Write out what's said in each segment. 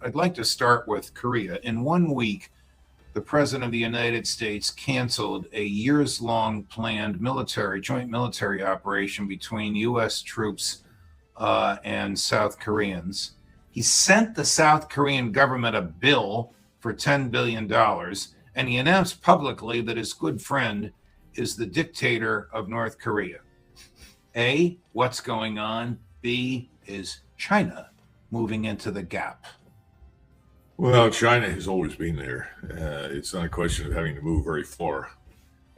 I'd like to start with Korea. In 1 week, the President of the United States canceled a years-long planned joint military operation between U.S. troops and South Koreans. He sent the South Korean government a bill for $10 billion, and he announced publicly that his good friend is the dictator of North Korea. A, what's going on? B, is China moving into the gap? Well, China has always been there. It's not a question of having to move very far.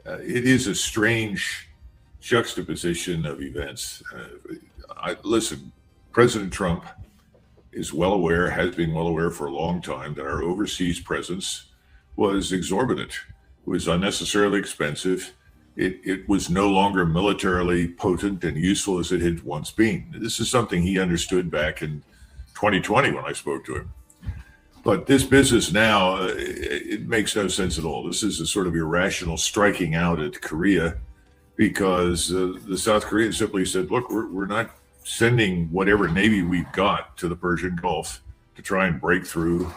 It is a strange juxtaposition of events. Listen, President Trump is well aware, has been well aware for a long time, that our overseas presence was exorbitant. It was unnecessarily expensive. It was no longer militarily potent and useful as it had once been. This is something he understood back in 2020 when I spoke to him. But this business now, it makes no sense at all. This is a sort of irrational striking out at Korea because the South Koreans simply said, look, we're not sending whatever Navy we've got to the Persian Gulf to try and break through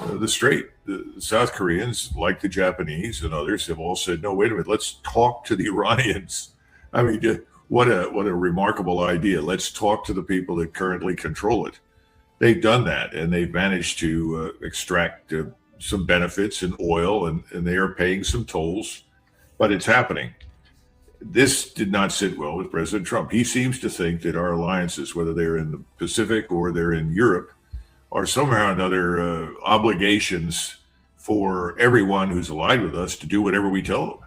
the Strait. The South Koreans, like the Japanese and others, have all said, no, wait a minute, let's talk to the Iranians. I mean, what a remarkable idea. Let's talk to the people that currently control it. They've done that, and they've managed to extract some benefits in oil, and they are paying some tolls, but it's happening. This did not sit well with President Trump. He seems to think that our alliances, whether they're in the Pacific or they're in Europe, are somehow or another obligations for everyone who's allied with us to do whatever we tell them.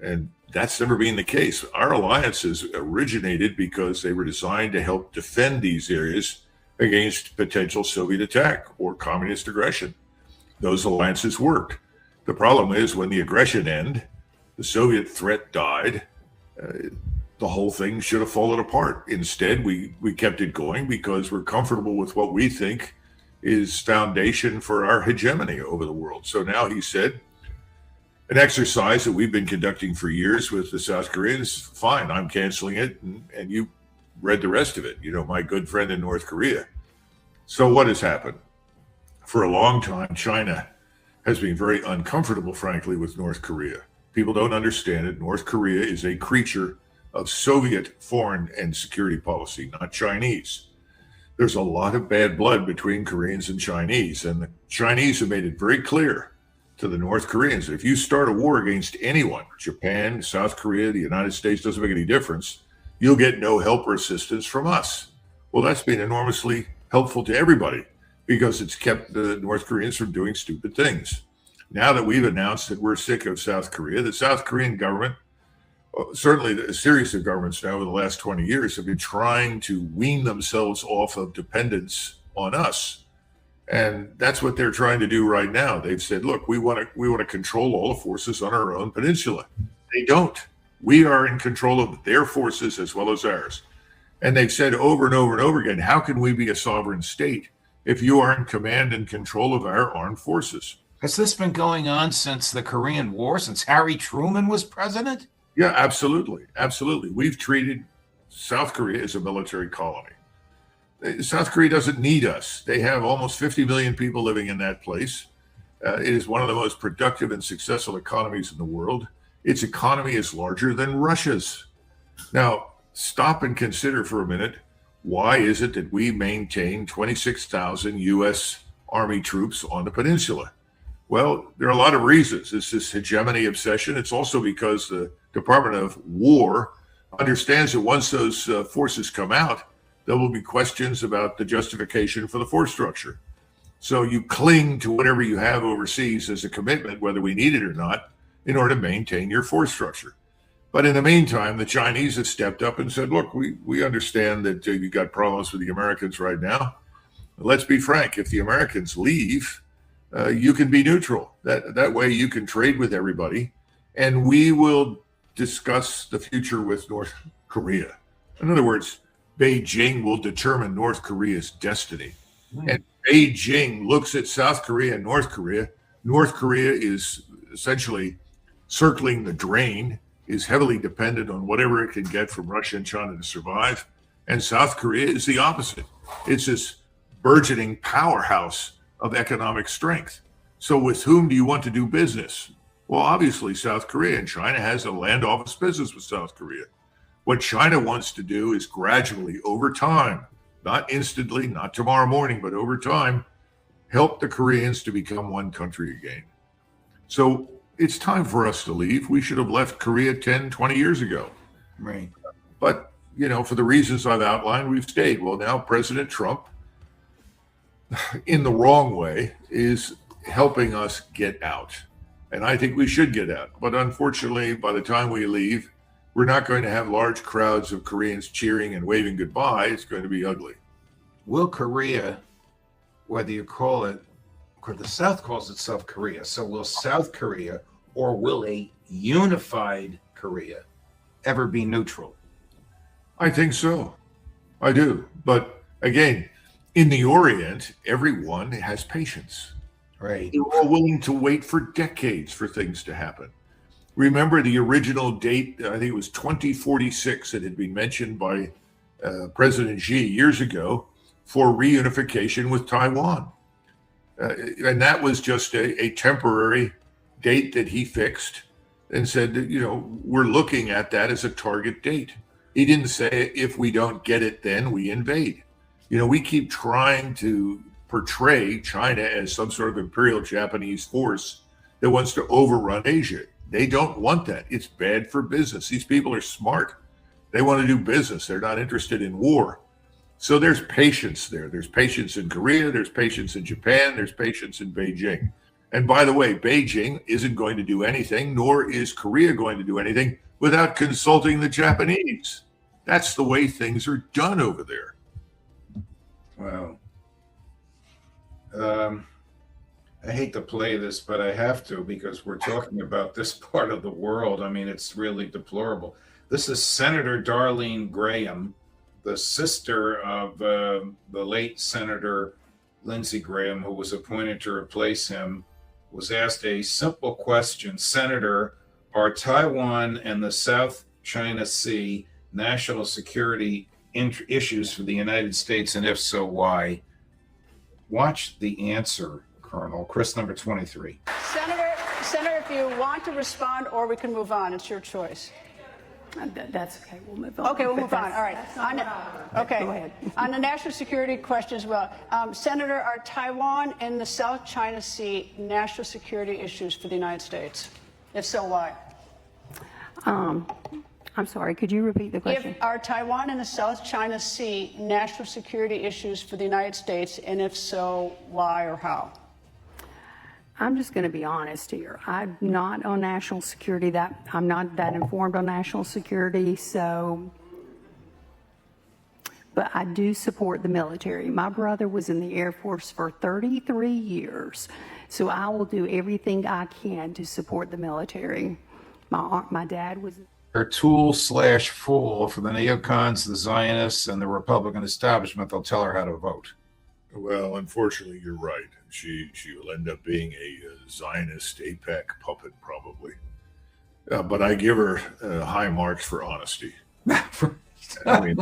And that's never been the case. Our alliances originated because they were designed to help defend these areas against potential Soviet attack or communist aggression. Those alliances worked. The problem is when the aggression ended, the Soviet threat died, the whole thing should have fallen apart. Instead, we kept it going because we're comfortable with what we think is foundation for our hegemony over the world. So now he said, an exercise that we've been conducting for years with the South Koreans, fine, I'm canceling it, and you read the rest of it. You know, my good friend in North Korea. So what has happened? For a long time, China has been very uncomfortable, frankly, with North Korea. People don't understand it. North Korea is a creature of Soviet foreign and security policy, not Chinese. There's a lot of bad blood between Koreans and Chinese, and the Chinese have made it very clear to the North Koreans that if you start a war against anyone, Japan, South Korea, the United States, doesn't make any difference, you'll get no help or assistance from us. Well, that's been enormously helpful to everybody because it's kept the North Koreans from doing stupid things. Now that we've announced that we're sick of South Korea, the South Korean government, certainly a series of governments now over the last 20 years, have been trying to wean themselves off of dependence on us. And that's what they're trying to do right now. They've said, look, we want to control all the forces on our own peninsula. They don't. We are in control of their forces as well as ours. And they've said over and over and over again, how can we be a sovereign state if you are in command and control of our armed forces? Has this been going on since the Korean War, since Harry Truman was president? Yeah, absolutely. Absolutely. We've treated South Korea as a military colony. South Korea doesn't need us. They have almost 50 million people living in that place. It is one of the most productive and successful economies in the world. Its economy is larger than Russia's. Now, stop and consider for a minute, why is it that we maintain 26,000 U.S. Army troops on the peninsula? Well, there are a lot of reasons. It's this hegemony obsession. It's also because the Department of War understands that once those forces come out, there will be questions about the justification for the force structure. So you cling to whatever you have overseas as a commitment, whether we need it or not, in order to maintain your force structure. But in the meantime, the Chinese have stepped up and said, look, we understand that you've got problems with the Americans right now. Let's be frank. If the Americans leave, you can be neutral. That way you can trade with everybody, and we will discuss the future with North Korea. In other words, Beijing will determine North Korea's destiny. And Beijing looks at South Korea and North Korea. North Korea is essentially circling the drain, is heavily dependent on whatever it can get from Russia and China to survive. And South Korea is the opposite. It's this burgeoning powerhouse of economic strength. So with whom do you want to do business? Well, obviously South Korea, and China has a land office business with South Korea. What China wants to do is gradually, over time, not instantly, not tomorrow morning, but over time, help the Koreans to become one country again. So it's time for us to leave. We should have left Korea 10, 20 years ago. Right. But, for the reasons I've outlined, we've stayed. Well, now President Trump, in the wrong way, is helping us get out. And I think we should get out. But unfortunately, by the time we leave, we're not going to have large crowds of Koreans cheering and waving goodbye. It's going to be ugly. Will Korea, whether you call it, or the South calls itself Korea, so will South Korea or will a unified Korea ever be neutral? I think so. I do. But again, in the Orient, everyone has patience. Right. They're all willing to wait for decades for things to happen. Remember the original date, I think it was 2046, that had been mentioned by President Xi years ago for reunification with Taiwan. And that was just a temporary date that he fixed and said that, we're looking at that as a target date. He didn't say if we don't get it, then we invade. We keep trying to portray China as some sort of imperial Japanese force that wants to overrun Asia. They don't want that. It's bad for business. These people are smart. They want to do business. They're not interested in war. So there's patience there. There's patience in Korea. There's patience in Japan. There's patience in Beijing. And by the way, Beijing isn't going to do anything, nor is Korea going to do anything without consulting the Japanese. That's the way things are done over there. Wow. I hate to play this, but I have to because we're talking about this part of the world. I mean, it's really deplorable. This is Senator Darlene Graham, the sister of the late Senator Lindsey Graham, who was appointed to replace him, was asked a simple question. Senator, are Taiwan and the South China Sea national security issues for the United States, and if so, why? Watch the answer, Colonel. Chris, number 23. Senator, if you want to respond, or we can move on. It's your choice. That's okay. We'll move on. Okay, we'll move on. All right. Okay. Go ahead. On the national security question as well, Senator, are Taiwan and the South China Sea national security issues for the United States? If so, why? I'm sorry. Could you repeat the question? Are Taiwan and the South China Sea national security issues for the United States, and if so, why or how? I'm just going to be honest here. I'm not on national security. I'm not that informed on national security. But I do support the military. My brother was in the Air Force for 33 years, so I will do everything I can to support the military. My dad was. Her tool/fool for the neocons, the Zionists, and the Republican establishment. They'll tell her how to vote. Well, unfortunately, you're right. She will end up being a Zionist AIPAC puppet, probably. But I give her high marks for honesty. I mean,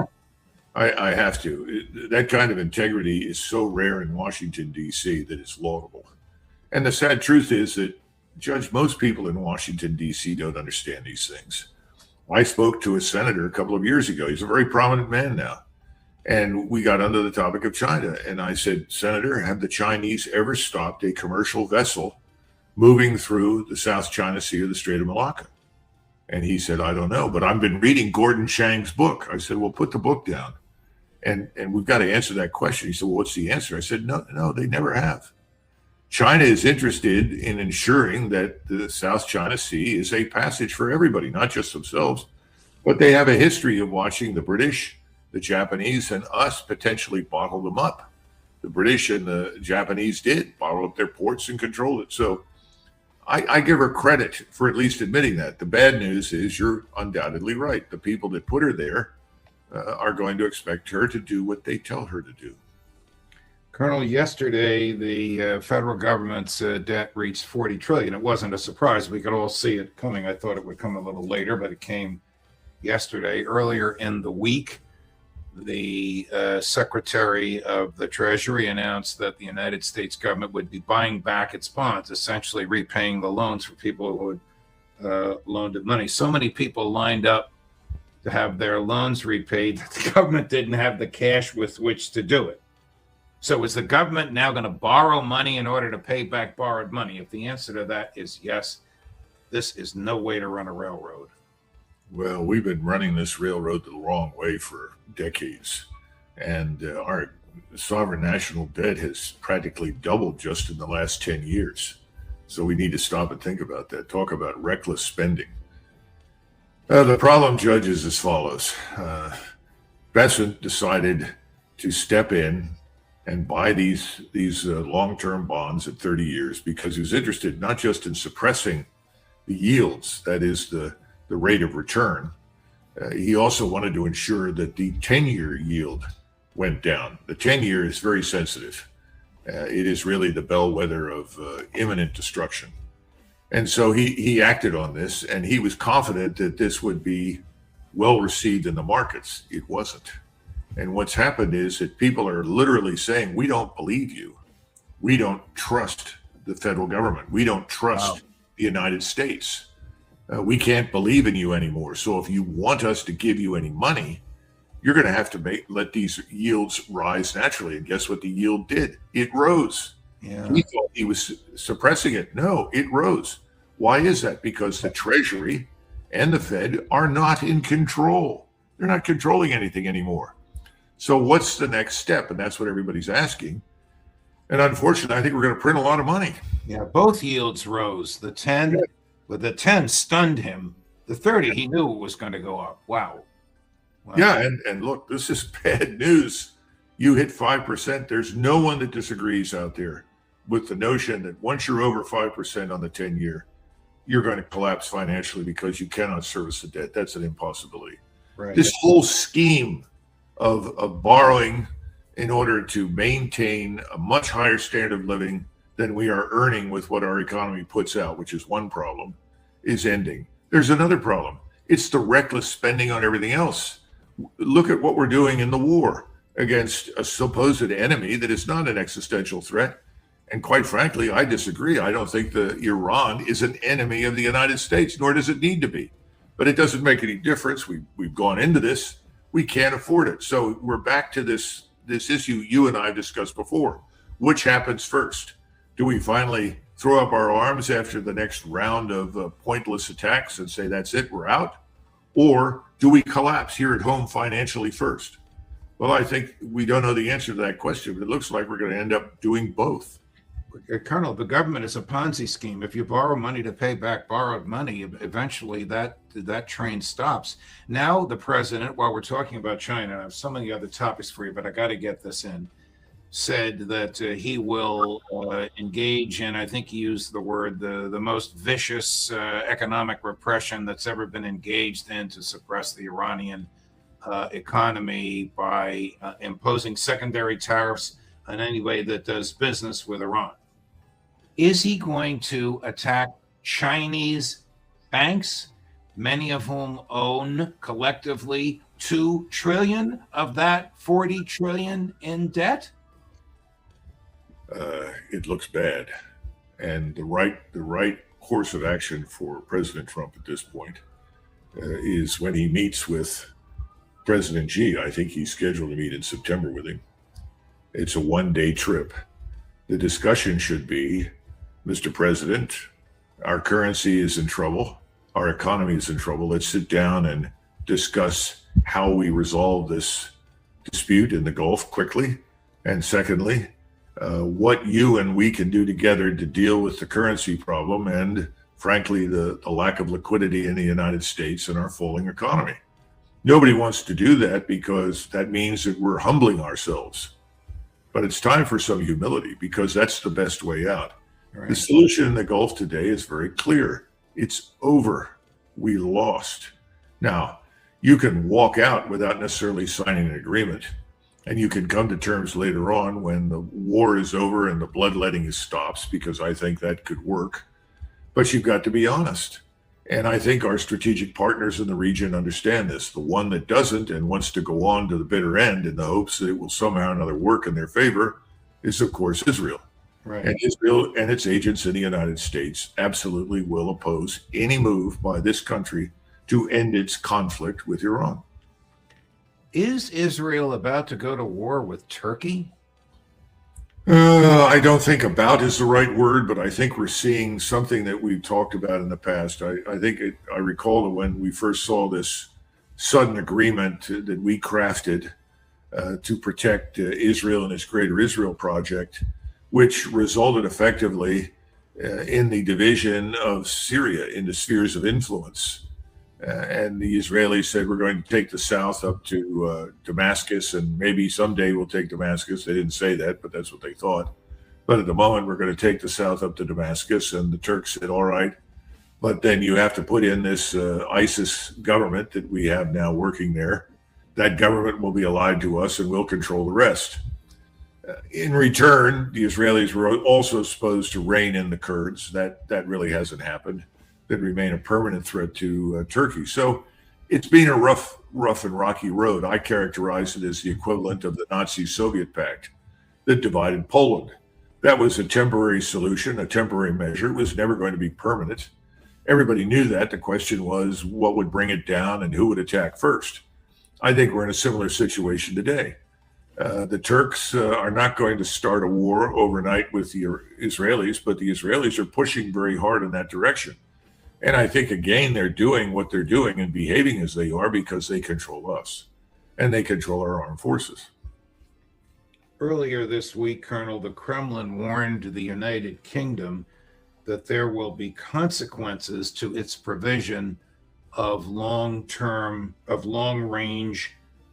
I have to. That kind of integrity is so rare in Washington, D.C., that it's laudable. And the sad truth is that, Judge, most people in Washington, D.C. don't understand these things. I spoke to a senator a couple of years ago. He's a very prominent man now. And we got onto the topic of China. And I said, Senator, have the Chinese ever stopped a commercial vessel moving through the South China Sea or the Strait of Malacca? And he said, I don't know, but I've been reading Gordon Chang's book. I said, well, put the book down. And we've got to answer that question. He said, well, what's the answer? I said, no, they never have. China is interested in ensuring that the South China Sea is a passage for everybody, not just themselves, but they have a history of watching the British, the Japanese, and us potentially bottle them up. The British and the Japanese did bottle up their ports and control it. So I give her credit for at least admitting that. The bad news is you're undoubtedly right. The people that put her there are going to expect her to do what they tell her to do. Colonel, yesterday the federal government's debt reached $40 trillion. It wasn't a surprise. We could all see it coming. I thought it would come a little later, but it came yesterday. Earlier in the week, the Secretary of the Treasury announced that the United States government would be buying back its bonds, essentially repaying the loans for people who had loaned it money. So many people lined up to have their loans repaid that the government didn't have the cash with which to do it. So is the government now going to borrow money in order to pay back borrowed money? If the answer to that is yes, this is no way to run a railroad. Well, we've been running this railroad the wrong way for decades, and our sovereign national debt has practically doubled just in the last 10 years. So we need to stop and think about that. Talk about reckless spending. The problem, Judge, is as follows. Besant decided to step in and buy these long-term bonds at 30 years because he was interested not just in suppressing the yields, that is the rate of return. He also wanted to ensure that the 10-year yield went down. The 10-year is very sensitive. It is really the bellwether of imminent destruction. And so he acted on this, and he was confident that this would be well received in the markets. It wasn't. And what's happened is that people are literally saying, we don't believe you. We don't trust the federal government. We don't trust the United States. We can't believe in you anymore. So if you want us to give you any money, you're going to have to let these yields rise naturally. And guess what the yield did? It rose. Yeah. He thought he was suppressing it. No, it rose. Why is that? Because the Treasury and the Fed are not in control. They're not controlling anything anymore. So what's the next step? And that's what everybody's asking. And unfortunately, I think we're going to print a lot of money. Yeah, both yields rose. The 10, but the 10 stunned him. The 30, he knew it was going to go up. Wow. Yeah, and look, this is bad news. You hit 5%. There's no one that disagrees out there with the notion that once you're over 5% on the 10-year, you're going to collapse financially because you cannot service the debt. That's an impossibility. Right. This whole scheme of borrowing in order to maintain a much higher standard of living than we are earning with what our economy puts out, which is one problem, is ending. There's another problem. It's the reckless spending on everything else. Look at what we're doing in the war against a supposed enemy that is not an existential threat. And quite frankly, I disagree. I don't think Iran is an enemy of the United States, nor does it need to be. But it doesn't make any difference. We've gone into this. We can't afford it. So we're back to this issue you and I have discussed before. Which happens first? Do we finally throw up our arms after the next round of pointless attacks and say, that's it, we're out? Or do we collapse here at home financially first? Well, I think we don't know the answer to that question, but it looks like we're going to end up doing both. Colonel, the government is a Ponzi scheme. If you borrow money to pay back borrowed money, eventually that train stops. Now the president, while we're talking about China, I have so many other topics for you, but I got to get this in, said that he will engage in, I think he used the word, the most vicious economic repression that's ever been engaged in to suppress the Iranian economy by imposing secondary tariffs on anybody that does business with Iran. Is he going to attack Chinese banks, many of whom own collectively $2 trillion of that $40 trillion in debt? It looks bad. And the right course of action for President Trump at this point is when he meets with President Xi. I think he's scheduled to meet in September with him. It's a one-day trip. The discussion should be, Mr. President, our currency is in trouble. Our economy is in trouble. Let's sit down and discuss how we resolve this dispute in the Gulf quickly. And secondly, what you and we can do together to deal with the currency problem and, frankly, the lack of liquidity in the United States and our falling economy. Nobody wants to do that because that means that we're humbling ourselves. But it's time for some humility because that's the best way out. Right. The solution in the Gulf today is very clear. It's over. We lost. Now, you can walk out without necessarily signing an agreement, and you can come to terms later on when the war is over and the bloodletting stops, because I think that could work. But you've got to be honest. And I think our strategic partners in the region understand this. The one that doesn't and wants to go on to the bitter end in the hopes that it will somehow or another work in their favor is, of course, Israel. Right. And Israel and its agents in the United States absolutely will oppose any move by this country to end its conflict with Iran. Is Israel about to go to war with Turkey? I don't think about is the right word, but I think we're seeing something that we've talked about in the past. I recall that when we first saw this sudden agreement that we crafted to protect Israel and its Greater Israel Project, which resulted effectively in the division of Syria into spheres of influence. And the Israelis said, we're going to take the south up to Damascus, and maybe someday we'll take Damascus. They didn't say that, but that's what they thought. But at the moment, we're going to take the south up to Damascus. And the Turks said, all right, but then you have to put in this ISIS government that we have now working there. That government will be allied to us, and we'll control the rest. In return, the Israelis were also supposed to rein in the Kurds. That really hasn't happened. That remain a permanent threat to Turkey. So it's been a rough and rocky road. I characterize it as the equivalent of the Nazi-Soviet pact that divided Poland. That was a temporary solution, a temporary measure. It was never going to be permanent. Everybody knew that. The question was what would bring it down and who would attack first. I think we're in a similar situation today. The Turks are not going to start a war overnight with the Israelis, but the Israelis are pushing very hard in that direction. And I think, again, they're doing what they're doing and behaving as they are because they control us and they control our armed forces. Earlier this week, Colonel, the Kremlin warned the United Kingdom that there will be consequences to its provision of long-range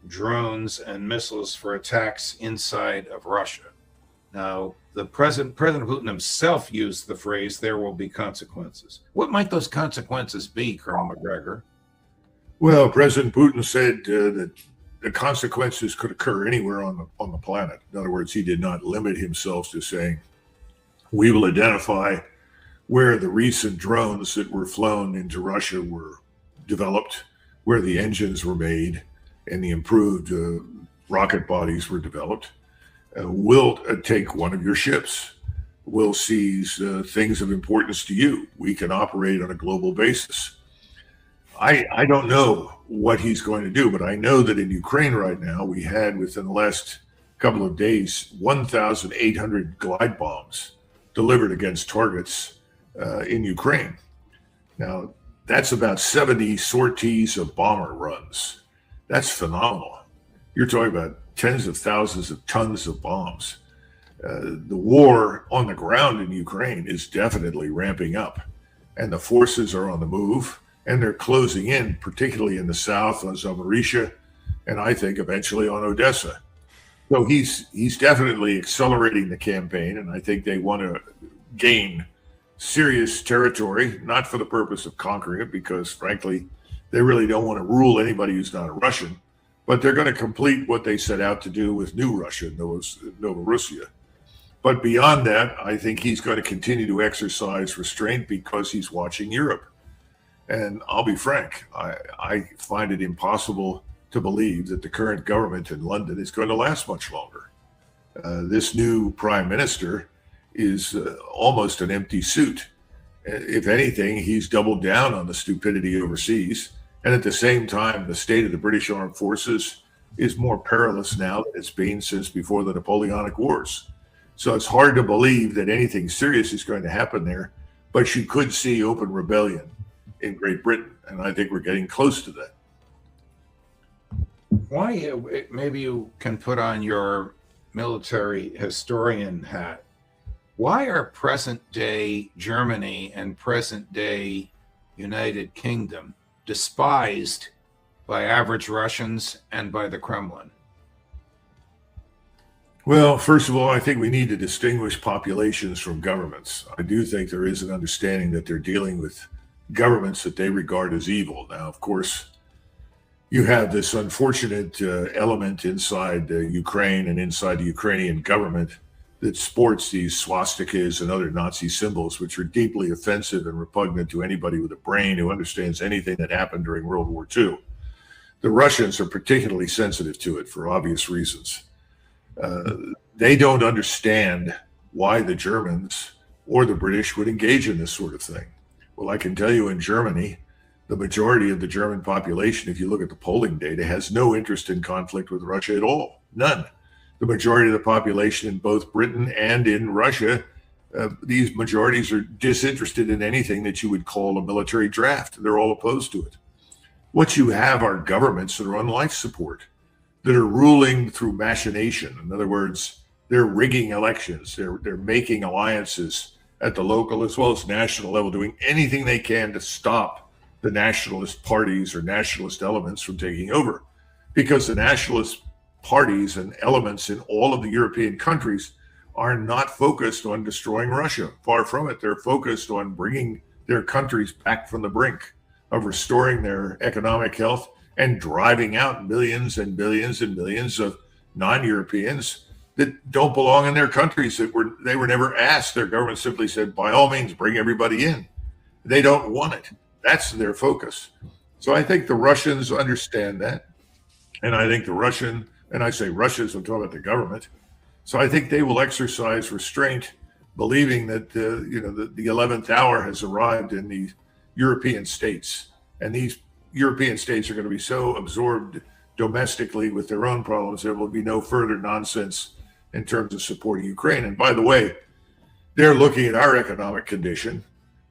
drones and missiles for attacks inside of Russia. Now, the President Putin himself used the phrase, there will be consequences. What might those consequences be, Colonel Macgregor? Well, President Putin said that the consequences could occur anywhere on the planet. In other words, he did not limit himself to saying, we will identify where the recent drones that were flown into Russia were developed, where the engines were made, and the improved rocket bodies were developed. We'll take one of your ships. We'll seize things of importance to you. We can operate on a global basis. I don't know what he's going to do, but I know that in Ukraine right now, we had within the last couple of days, 1,800 glide bombs delivered against targets in Ukraine. Now, that's about 70 sorties of bomber runs. That's phenomenal. You're talking about tens of thousands of tons of bombs. The war on the ground in Ukraine is definitely ramping up, and the forces are on the move, and they're closing in, particularly in the south on Zaporizhzhia, and I think eventually on Odessa. So he's definitely accelerating the campaign, and I think they want to gain serious territory, not for the purpose of conquering it, because frankly, they really don't want to rule anybody who's not a Russian. But they're going to complete what they set out to do with New Russia, Novorossiya. But beyond that, I think he's going to continue to exercise restraint because he's watching Europe. And I'll be frank, I find it impossible to believe that the current government in London is going to last much longer. This new prime minister is almost an empty suit. If anything, he's doubled down on the stupidity overseas. And at the same time, the state of the British Armed Forces is more perilous now than it's been since before the Napoleonic Wars. So it's hard to believe that anything serious is going to happen there, but you could see open rebellion in Great Britain, and I think we're getting close to that. Why, maybe you can put on your military historian hat. Why are present-day Germany and present-day United Kingdom despised by average Russians and by the Kremlin? Well, first of all, I think we need to distinguish populations from governments. I do think there is an understanding that they're dealing with governments that they regard as evil. Now, of course, you have this unfortunate element inside Ukraine and inside the Ukrainian government that sports these swastikas and other Nazi symbols, which are deeply offensive and repugnant to anybody with a brain who understands anything that happened during World War II. The Russians are particularly sensitive to it for obvious reasons. They don't understand why the Germans or the British would engage in this sort of thing. Well, I can tell you in Germany, the majority of the German population, if you look at the polling data, has no interest in conflict with Russia at all. None. The majority of the population in both Britain and in Russia, these majorities are disinterested in anything that you would call a military draft. They're all opposed to it. What you have are governments that are on life support, that are ruling through machination. In other words, they're rigging elections. They're making alliances at the local as well as national level, doing anything they can to stop the nationalist parties or nationalist elements from taking over. Because the nationalist parties and elements in all of the European countries are not focused on destroying Russia. Far from it. They're focused on bringing their countries back from the brink, of restoring their economic health and driving out millions and billions and millions of non-Europeans that don't belong in their countries, that they were never asked. Their government simply said, by all means, bring everybody in. They don't want it. That's their focus. So I think the Russians understand that. And I think and I say Russians, I'm talking about the government. So I think they will exercise restraint, believing that the 11th hour has arrived in the European states. And these European states are going to be so absorbed domestically with their own problems, there will be no further nonsense in terms of supporting Ukraine. And by the way, they're looking at our economic condition.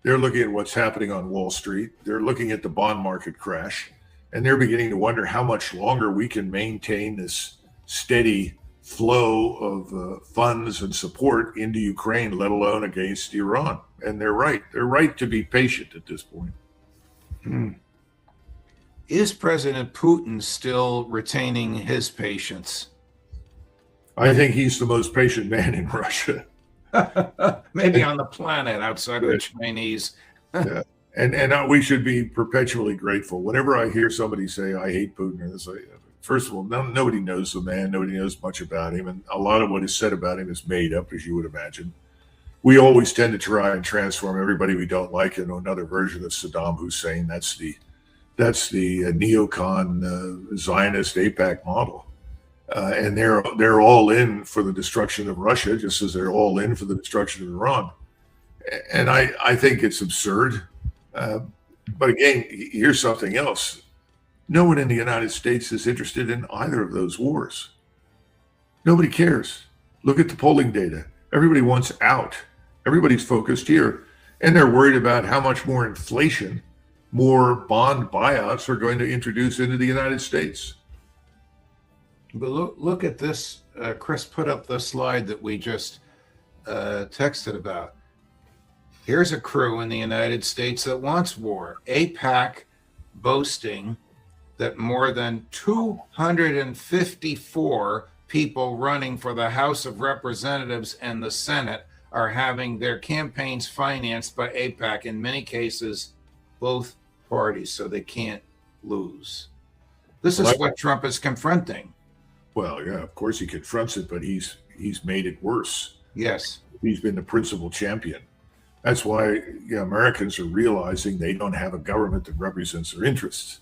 They're looking at what's happening on Wall Street. They're looking at the bond market crash. And they're beginning to wonder how much longer we can maintain this steady flow of funds and support into Ukraine, let alone against Iran. And they're right. They're right to be patient at this point. Is President Putin still retaining his patience? I think he's the most patient man in Russia. Maybe on the planet outside of the Chinese. Yeah. And we should be perpetually grateful. Whenever I hear somebody say, I hate Putin, it's like, first of all, nobody knows the man. Nobody knows much about him. And a lot of what is said about him is made up, as you would imagine. We always tend to try and transform everybody we don't like into another version of Saddam Hussein. That's the Neocon Zionist AIPAC model. And they're all in for the destruction of Russia, just as they're all in for the destruction of Iran. And I think it's absurd. But again, here's something else. No one in the United States is interested in either of those wars. Nobody cares. Look at the polling data. Everybody wants out. Everybody's focused here. And they're worried about how much more inflation, more bond buyouts are going to introduce into the United States. But look at this. Chris put up the slide that we just texted about. Here's a crew in the United States that wants war. AIPAC boasting that more than 254 people running for the House of Representatives and the Senate are having their campaigns financed by AIPAC, in many cases, both parties, so they can't lose. This is what Trump is confronting. Well, yeah, of course he confronts it, but he's made it worse. Yes. He's been the principal champion. That's why Americans are realizing they don't have a government that represents their interests.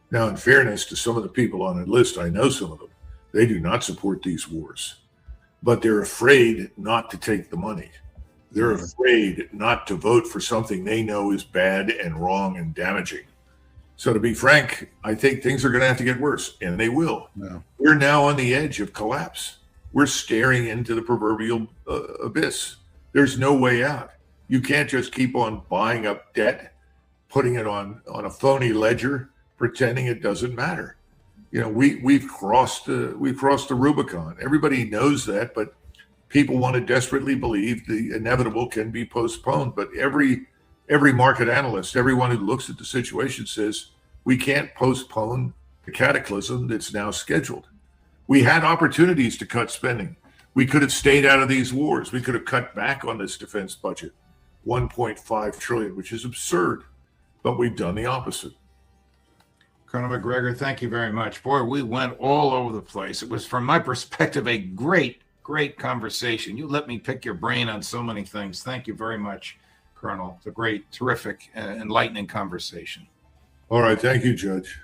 Now, in fairness to some of the people on the list, I know some of them, they do not support these wars, but they're afraid not to take the money. They're afraid not to vote for something they know is bad and wrong and damaging. So to be frank, I think things are going to have to get worse, and they will. No. We're now on the edge of collapse. We're staring into the proverbial abyss. There's no way out. You can't just keep on buying up debt, putting it on a phony ledger, pretending it doesn't matter. We've crossed the Rubicon. Everybody knows that, but people want to desperately believe the inevitable can be postponed. But every market analyst, everyone who looks at the situation says we can't postpone the cataclysm that's now scheduled. We had opportunities to cut spending. We could have stayed out of these wars. We could have cut back on this defense budget, 1.5 trillion, which is absurd, but we've done the opposite. Colonel Macgregor, thank you very much. Boy, we went all over the place. It was, from my perspective, a great great conversation. You let me pick your brain on so many things. Thank you very much, Colonel. It's a great, terrific, enlightening conversation. All right. Thank you, Judge.